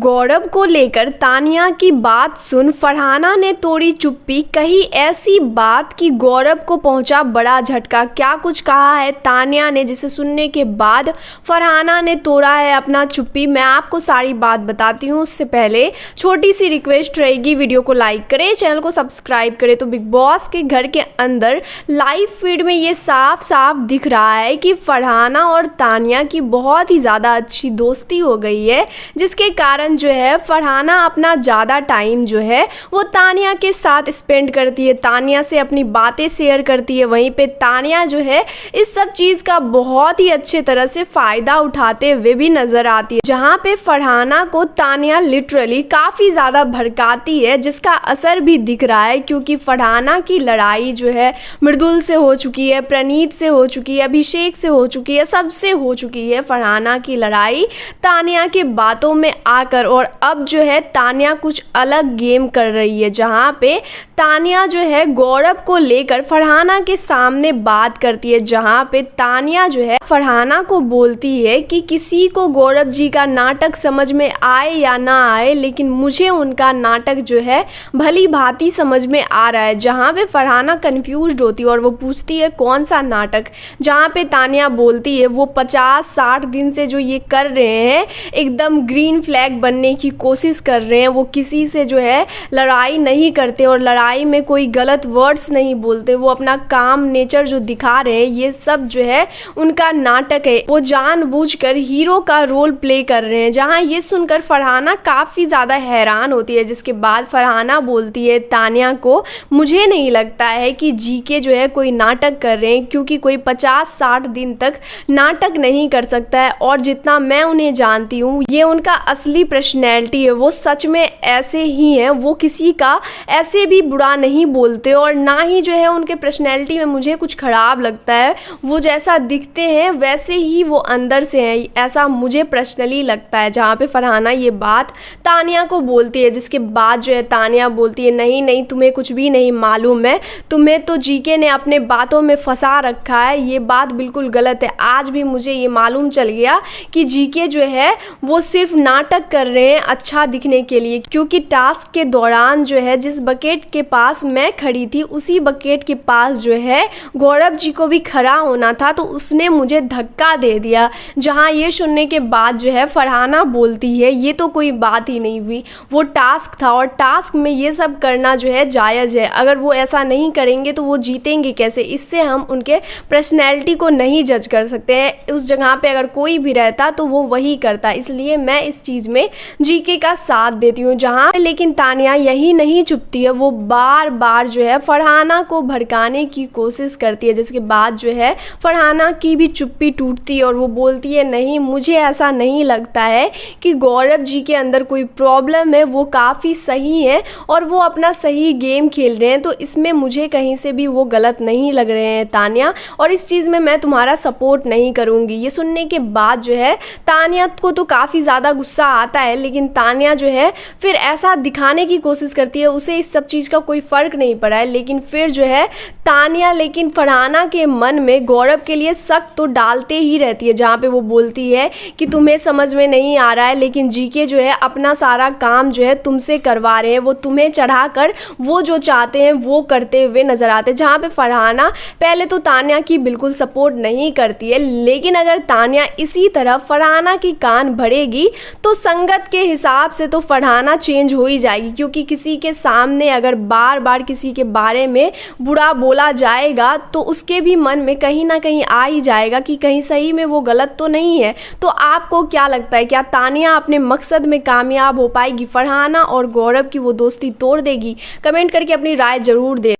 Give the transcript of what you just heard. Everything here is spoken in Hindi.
गौरव को लेकर तानिया की बात सुन फरहाना ने तोड़ी चुप्पी। कही ऐसी बात कि गौरव को पहुंचा बड़ा झटका। क्या कुछ कहा है तानिया ने, जिसे सुनने के बाद फरहाना ने तोड़ा है अपना चुप्पी। मैं आपको सारी बात बताती हूँ। उससे पहले छोटी सी रिक्वेस्ट रहेगी, वीडियो को लाइक करें, चैनल को सब्सक्राइब करें। तो बिग बॉस के घर के अंदर लाइव फीड में ये साफ साफ दिख रहा है कि फरहाना और तानिया की बहुत ही ज़्यादा अच्छी दोस्ती हो गई है, जिसके कारण जो है फरहाना अपना ज़्यादा टाइम जो है वो तानिया के साथ स्पेंड करती है, तानिया से अपनी बातें शेयर करती है। वहीं पे तानिया जो है इस सब चीज़ का बहुत ही अच्छे तरह से फ़ायदा उठाते हुए भी नज़र आती है, जहाँ पे फरहाना को तानिया लिटरली काफ़ी ज़्यादा भड़काती है, जिसका असर भी दिख रहा है। क्योंकि फरहाना की लड़ाई जो है मृदुल से हो चुकी है, प्रणीत से हो चुकी है, अभिषेक से हो चुकी है, सबसे हो चुकी है फरहाना की लड़ाई तानिया के बातों में आकर। और अब जो है तानिया कुछ अलग गेम कर रही है, जहाँ पे तानिया जो है गौरव को लेकर फरहाना के सामने बात करती है, जहाँ पे तानिया जो है फरहाना को बोलती है कि किसी को गौरव जी का नाटक समझ में आए या ना आए, लेकिन मुझे उनका नाटक जो है भली भांति समझ में आ रहा है। जहाँ पे फरहाना कंफ्यूज्ड होती है और वो पूछती है कौन सा नाटक, जहाँ पे तानिया बोलती है वो 50-60 दिन से जो ये कर रहे हैं, एकदम ग्रीन फ्लैग बनने की कोशिश कर रहे हैं। वो किसी से जो है लड़ाई नहीं करते और लड़ाई में कोई गलत वर्ड्स नहीं बोलते। वो अपना काम नेचर जो दिखा रहे हैं, ये सब जो है उनका नाटक है। वो जानबूझकर हीरो का रोल प्ले कर रहे हैं। जहां ये सुनकर फरहाना काफ़ी ज़्यादा हैरान होती है, जिसके बाद फरहाना बोलती है तानिया को, मुझे नहीं लगता है कि जीके जो है कोई नाटक कर रहे हैं, क्योंकि कोई 50-60 दिन तक नाटक नहीं कर सकता है। और जितना मैं उन्हें जानती हूँ, ये उनका असली पर्सनैलिटी है। वो सच में ऐसे ही हैं, वो किसी का ऐसे भी बुरा नहीं बोलते और ना ही जो है उनके पर्सनैलिटी में मुझे कुछ ख़राब लगता है। वो जैसा दिखते हैं वैसे ही वो अंदर से हैं, ऐसा मुझे पर्सनली लगता है। जहाँ पे फरहाना ये बात तानिया को बोलती है, जिसके बाद जो है तानिया बोलती है नहीं नहीं, तुम्हें कुछ भी नहीं मालूम है, तुम्हें तो जीके ने अपने बातों में फंसा रखा है, ये बात बिल्कुल गलत है। आज भी मुझे ये मालूम चल गया कि जीके जो है वो सिर्फ नाटक कर रहे हैं अच्छा दिखने के लिए। क्योंकि टास्क के दौरान जो है जिस बकेट के पास मैं खड़ी थी, उसी बकेट के पास जो है गौरव जी को भी खड़ा होना था, तो उसने मुझे धक्का दे दिया। जहां ये सुनने के बाद जो है फरहाना बोलती है ये तो कोई बात ही नहीं हुई, वो टास्क था और टास्क में ये सब करना जो है जायज़ है। अगर वो ऐसा नहीं करेंगे तो वो जीतेंगे कैसे? इससे हम उनके पर्सनैलिटी को नहीं जज कर सकते हैं। उस जगह पे अगर कोई भी रहता तो वो वही करता, इसलिए मैं इस चीज़ में जीके का साथ देती हूँ। जहाँ लेकिन तानिया यही नहीं चुपती है, वो बार बार जो है फरहाना को भड़काने की कोशिश करती है, जिसके बाद जो है फरहाना की भी चुप्पी टूटती है और वो बोलती है नहीं, मुझे ऐसा नहीं लगता है कि गौरव जी के अंदर कोई प्रॉब्लम है, वो काफ़ी सही है और वो अपना सही गेम खेल रहे हैं, तो इसमें मुझे कहीं से भी वो गलत नहीं लग रहे हैं तानिया, और इस चीज़ में मैं तुम्हारा सपोर्ट नहीं करूँगी। ये सुनने के बाद जो है तानिया को तो काफ़ी ज़्यादा गुस्सा आता है, लेकिन तानिया जो है फिर ऐसा दिखाने की कोशिश करती है, उसे इस सब चीज़ का कोई फ़र्क नहीं पड़ा है। लेकिन फिर जो है तानिया लेकिन फरहाना के मन में गौरव के लिए शक तो डालते ही रहती है, जहाँ पे वो बोलती है कि तुम्हें समझ में नहीं आ रहा है, लेकिन जीके जो है अपना सारा काम जो है तुमसे करवा रहे हैं, वो तुम्हें चढ़ाकर वो जो चाहते हैं वो करते हुए नज़र आते हैं। जहाँ पे फरहाना पहले तो तानिया की बिल्कुल सपोर्ट नहीं करती है, लेकिन अगर तानिया इसी तरह फरहाना की कान भरेगी तो संगत के हिसाब से तो फरहाना चेंज हो ही जाएगी। क्योंकि किसी के सामने अगर बार बार किसी के बारे में बुरा बोला जाएगा तो उसके भी मन में कहीं ना कहीं आ ही जाएगा कि कहीं सही में वो गलत तो नहीं है। तो आपको क्या लगता है, क्या तानिया अपने मकसद में कामयाब हो पाएगी? फरहाना और गौरव की वो दोस्ती तोड़ देगी? कमेंट करके अपनी राय ज़रूर दें।